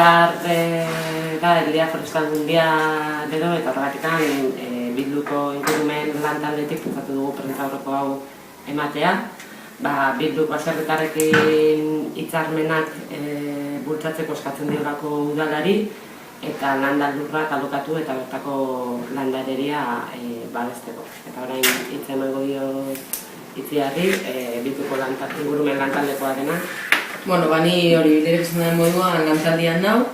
bihar da el Día Forestal Mundial edo, eta horregatik Bilduko ingurumen lantaldetik pentsatu dugu prentsaurreko hau ematea. Bilduk baserritarrekin hitzarmenak bultzatzeko eskatzen diolako udalari, eta landa lurrak alokatu eta bertako landareria babesteko. Eta orain hitz emango dio Itziarri, Bilduko ingurumen lantaldekoa dena. Ni hori direktzen den moduan lantaldian nau,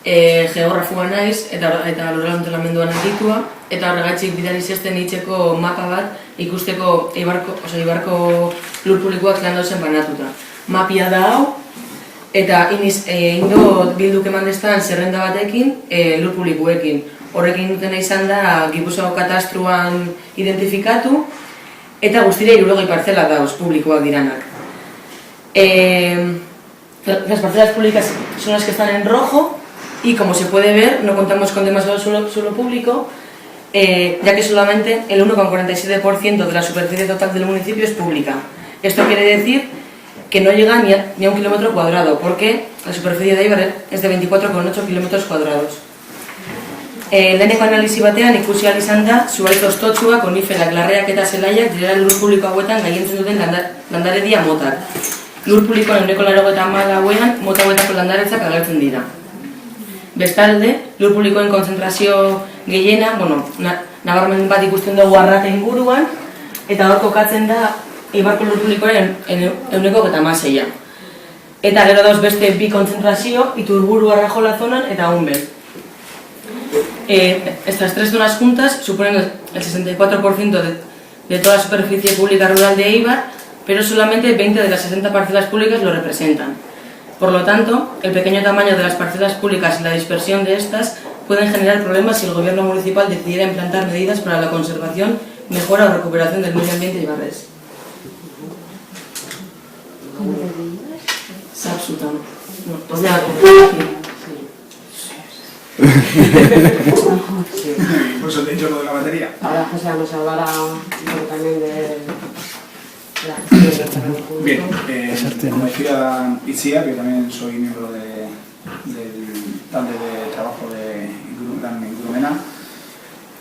geografua naiz eta lurralde antolamenduan aditua, eta horregatik bidali zizten hitzeko mapa bat ikusteko Eibarko lur publikoak lan dauzen banatuta. Mapia da hau, eta indot Bilduk eman destan zerrenda batekin lur publikoekin. Horrekin dutena izan da Gipuzkoako katastruan identifikatu, eta guztira 60 parcela dauz publikoak diranak. Las parcelas públicas son las que están en rojo y, como se puede ver, no contamos con demasiado suelo público, ya que solamente el 1,47% de la superficie total del municipio es pública. Esto quiere decir que no llega ni a 1 kilómetro cuadrado, porque la superficie de Eibar es de 24,8 kilómetros cuadrados. Leheneko analisi batean ikusi ahal izan da zuhaitz oztotsuak, koniferak, larreak eta zelaiak direla lur publiko hauetan gailentzen duten landaredia motak. Lur publikoan 94%ean mota hauetako landaretzak agertzen dira. Bestalde, lur publikoen konzentrazio gehiena, nabarmen bat ikusten dugu Arrate inguruan, eta hor kokatzen da Eibarko lur publikoaren 96%. Eta gero dauz beste bi konzentrazio, Iturburu Arrajola zonan eta Unbel. Estas tres zonas juntas suponen el 64% de toda la superficie pública rural de Eibar, pero solamente 20 de las 60 parcelas públicas lo representan. Por lo tanto, el pequeño tamaño de las parcelas públicas y la dispersión de estas pueden generar problemas si el gobierno municipal decidiera implantar medidas para la conservación, mejora o recuperación del medio ambiente eibarrés. Pues os he dicho lo de la batería. Ahora José nos hablará también de la gestión del terreno. Bien, como decía Itzia, que también soy miembro del tanto de trabajo de Ingurumena,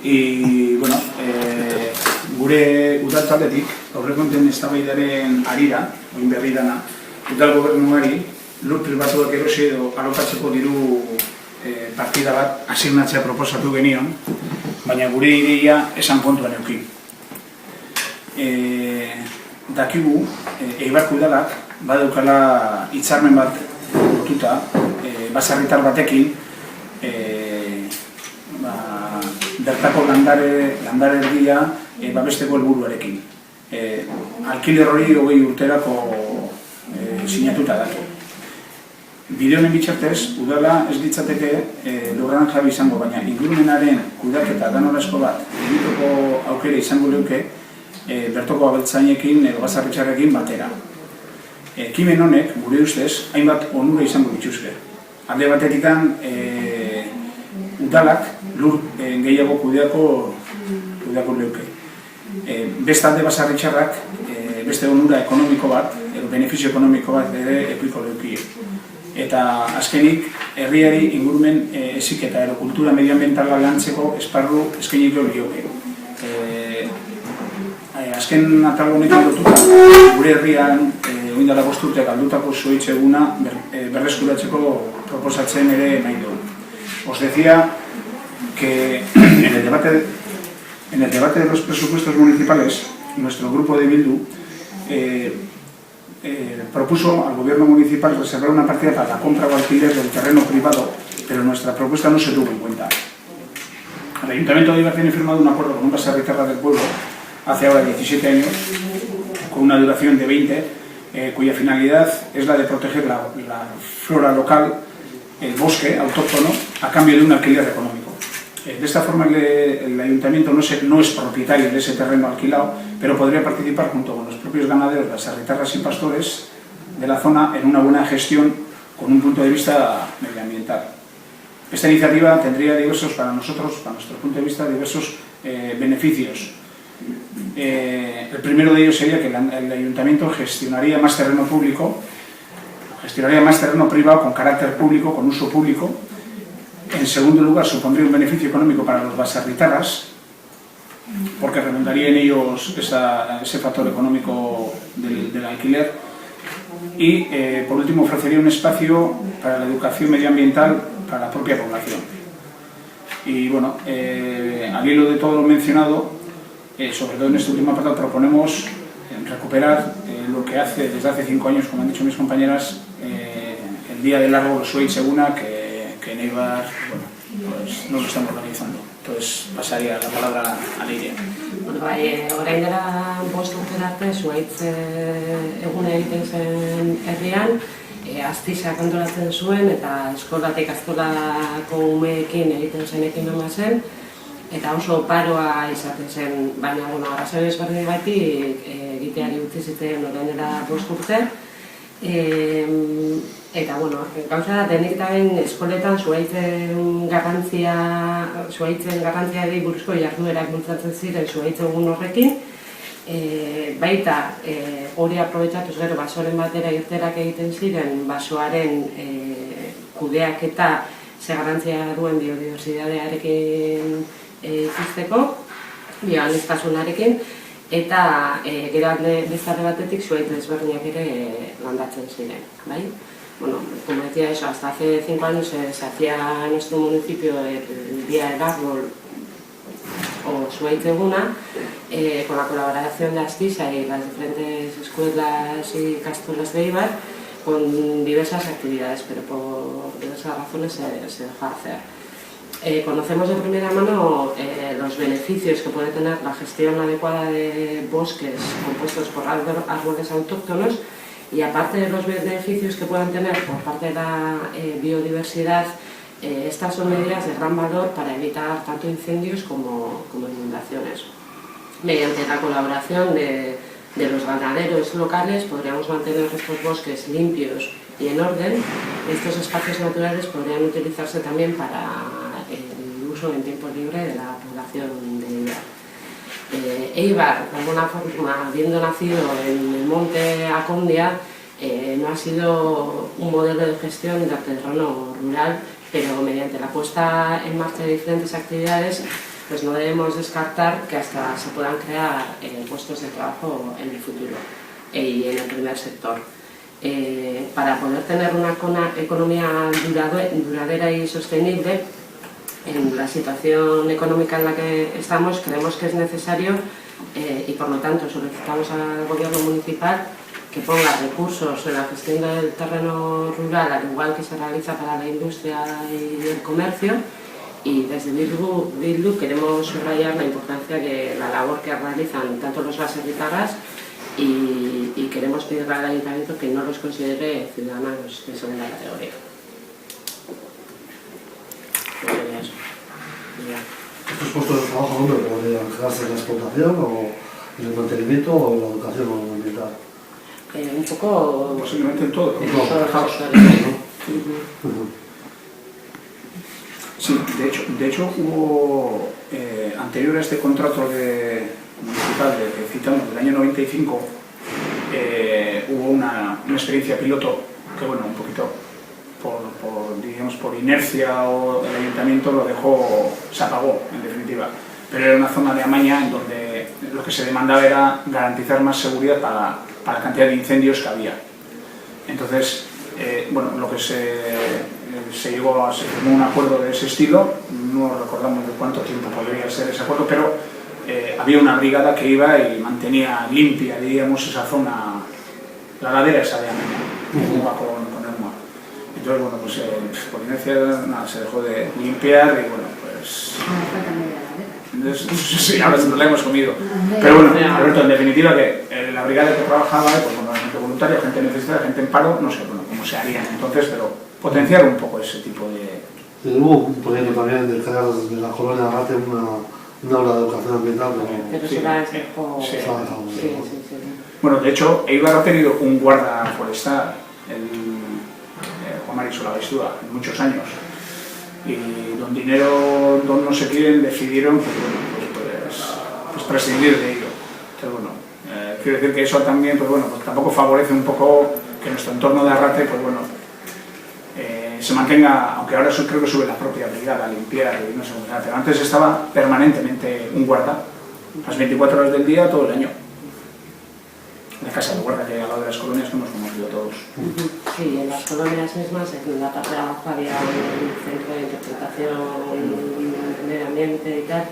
y bueno, gure udal taldetik aurrekonten eztabaidaren harira, oin berri dana, udal gobernuari lur pribatuak erosi edo alokatzeko diru partida bat asignatzea proposatu genion, baina gure ideia esan kontuan eukin. Dakigu, Eibarko udalak badaukala hitzarmen bat lotuta baserritar batekin bertako landaredia babesteko helburuarekin. Alkiler hori 20 urterako sinatuta datu. Bide honen bitartez, udala ez ditzateke lurran jabe izango, baina ingurumenaren kudeaketa ganorazko bat egiteko aukera izango leuke bertoko abeltzainekin edo baserritarrekin batera. Ekimen honek, gure ustez, hainbat onura izango dituzke. Alde batetikan udalak lur gehiago kudeako leuke. Bestalde baserritarrak beste onura ekonomiko bat, edo benefizio ekonomiko bat ere ekuiko leukie. Eta azkenik, herriari ingurumen heziketa edo kultura medioambientala lantzeko esparru eskainiko lioke. Azken atal honetan lotuta, gure herrian oindala 5 urte galdutako zuhaitz eguna berreskuratzeko proposatzen ere nahi du. Os decía que en el debate de los presupuestos municipales, nuestro grupo de Bildu propuso al gobierno municipal reservar una partida para la compra o alquiler del terreno privado, pero nuestra propuesta no se tuvo en cuenta. El Ayuntamiento de Eibar tiene firmado un acuerdo con un baserritarra del pueblo hace ahora 17 años, con una duración de 20, cuya finalidad es la de proteger la flora local, el bosque autóctono, a cambio de un alquiler económico. De esta forma el ayuntamiento no es propietario de ese terreno alquilado, pero podría participar junto con los propios ganaderos, baserritarras y pastores de la zona en una buena gestión con un punto de vista medioambiental. Esta iniciativa tendría para nosotros, para nuestro punto de vista, diversos beneficios. El primero de ellos sería que el ayuntamiento gestionaría más terreno público, gestionaría más terreno privado con carácter público, con uso público. En segundo lugar, supondría un beneficio económico para los baserritarras, porque redundaría en ellos ese factor económico del alquiler. Y, por último, ofrecería un espacio para la educación medioambiental para la propia población. Y, bueno, al hilo de todo lo mencionado, sobre todo en este último apartado, proponemos recuperar lo que desde hace 5 años, como han dicho mis compañeras, el Día del Árbol Zuaitz Eguna, que en Eibar, bueno, pues no lo estamos organizando. Entonces, pasaría la palabra a Leiria. Bueno, orain dela 5 urte arte Zuaitz eguna egiten zen herrian, Astizak antolatzen zuen eta eskolatik ikastolako umeekin egiten zen ekimena zen, eta oso paroa izaten zen, baina arrazoi ezberdinagatik egiteari utzi ziten orain dela 5 urte. Eta, bueno, gauza da, denik eta behin eskoletan Zuaitzen garrantziari buruzko jarduerak bultzatzen ziren Zuaitz egun horrekin, baita hori aprobetxatuz gero basoren batera irterak egiten ziren basoaren kudeaketa ze garrantzia duen biodibertsitatearekin ikusteko, bioaniztasunarekin, eta gero beste alde batetik Zuaitz ezberdinak ere landatzen ziren, bai? Bueno, como decía eso, hasta hace 5 años se hacía en nuestro municipio el Día del Árbol o Zuaitz Eguna, con la colaboración de Astisa y las diferentes escuelas y castolas de Eibar, con diversas actividades, pero por diversas razones se dejó hacer. Conocemos de primera mano los beneficios que puede tener la gestión adecuada de bosques compuestos por árboles autóctonos, y aparte de los beneficios que puedan tener por parte de la biodiversidad, estas son medidas de gran valor para evitar tanto incendios como inundaciones. Mediante la colaboración de los ganaderos locales podríamos mantener estos bosques limpios y en orden. Estos espacios naturales podrían utilizarse también para el uso en tiempo libre de la población de Eibar. Eibar, de alguna forma, habiendo nacido en el monte Acondia, no ha sido un modelo de gestión del terreno rural, pero mediante la puesta en marcha de diferentes actividades, pues no debemos descartar que hasta se puedan crear puestos de trabajo en el futuro y en el primer sector. Para poder tener una economía duradera y sostenible, en la situación económica en la que estamos, creemos que es necesario y por lo tanto solicitamos al Gobierno municipal que ponga recursos en la gestión del terreno rural, al igual que se realiza para la industria y el comercio, y desde Bildu queremos subrayar la importancia de la labor que realizan tanto los baserritarras y queremos pedirle al Ayuntamiento que no los considere ciudadanos de segunda categoría. ¿Estos puestos de trabajo dónde podrían quedarse en la explotación o en el mantenimiento o en la educación ambiental? Un poco... Posiblemente en todo. Sí, de hecho hubo, anterior a este contrato municipal que citamos del año 95, hubo una experiencia piloto que, bueno, un poquito por inercia o el ayuntamiento lo dejó, se apagó en definitiva, pero era una zona de Amaña en donde lo que se demandaba era garantizar más seguridad para la cantidad de incendios que había. Entonces, bueno, lo que se llegó a, se firmó un acuerdo de ese estilo, no recordamos de cuánto tiempo podría ser ese acuerdo, pero había una brigada que iba y mantenía limpia, diríamos, esa zona, la ladera esa de Amaña, con el mar. Entonces, bueno, pues por inercia nada, se dejó de limpiar y bueno, pues... Sí, ahora nos la hemos comido. Pero bueno, Alberto, en definitiva, que la brigada que trabajaba, pues bueno, gente voluntaria, gente necesitada, gente en paro, no sé, bueno, cómo se harían entonces, pero potenciar un poco ese tipo de... Hubo un proyecto también de crear desde la colonia de Agate una aula de educación ambiental, pero se la dejó... Sí. Bueno, de hecho, Eibar ha tenido un guarda forestal, Juan Mari Solabaistúa, en muchos años. Y don Dinero, don no sé quién, decidieron pues prescindir de ello. Entonces, bueno, quiero decir que eso también, pues bueno, pues tampoco favorece un poco que nuestro entorno de Arrate, pues bueno, se mantenga, aunque ahora creo que sube la propia brigada a limpiar y no sé, pero antes estaba permanentemente un guarda, las 24 horas del día, todo el año. La casa de guarda que hay al lado de las colonias que hemos conocido todos. Sí, en las colonias mismas, en la parte de abajo había un centro de interpretación del medio ambiente y tal,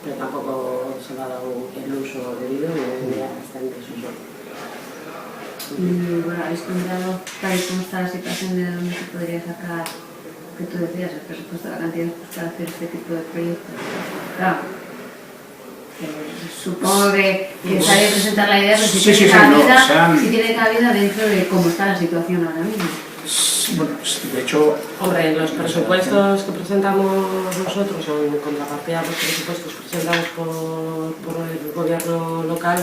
pero tampoco se le ha dado el uso debido y hoy en día está en desuso. Y bueno, habéis contado tal y como está la situación de dónde se podría sacar, que tú decías, el presupuesto, la cantidad para hacer este tipo de proyectos. Claro, supongo que está bien presentar la idea, pero si tiene cabida, si tiene cabida dentro de cómo está la situación ahora mismo. Bueno, de hecho... Hombre, en los presupuestos que presentamos nosotros, o en contrapartida a los presupuestos presentados por el gobierno local,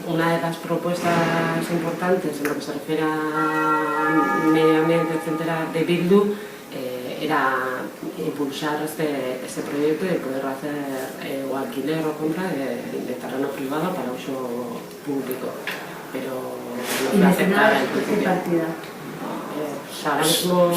una de las propuestas importantes en lo que se refiere a medio ambiente, etcétera, de Bildu, era impulsar este proyecto y poder hacer o alquiler o compra de terreno privado para uso público. Pero no fue aceptada en principio. Ahora mismo...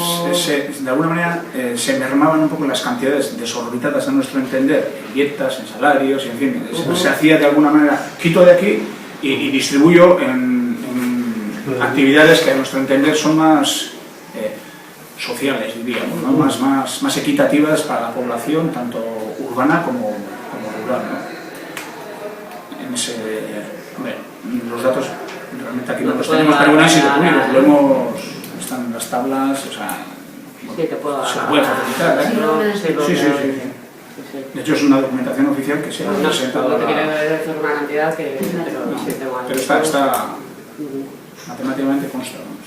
de alguna manera se mermaban un poco las cantidades desorbitadas a nuestro entender, en dietas, en salarios, y en fin, se hacía de alguna manera, quito de aquí y distribuyo en actividades que a nuestro entender son más sociales, diríamos, ¿no? más equitativas para la población, tanto urbana como rural, ¿no? En ese, hombre, los datos realmente aquí no los tenemos, pero bueno, han sido públicos, lo hemos... están en las tablas, o sea, sí, te puedo se puede facilitar, ¿eh? Sí. De hecho es una documentación oficial que se ha presentado. No te quiero decir una cantidad que... Pero está matemáticamente consta, ¿no?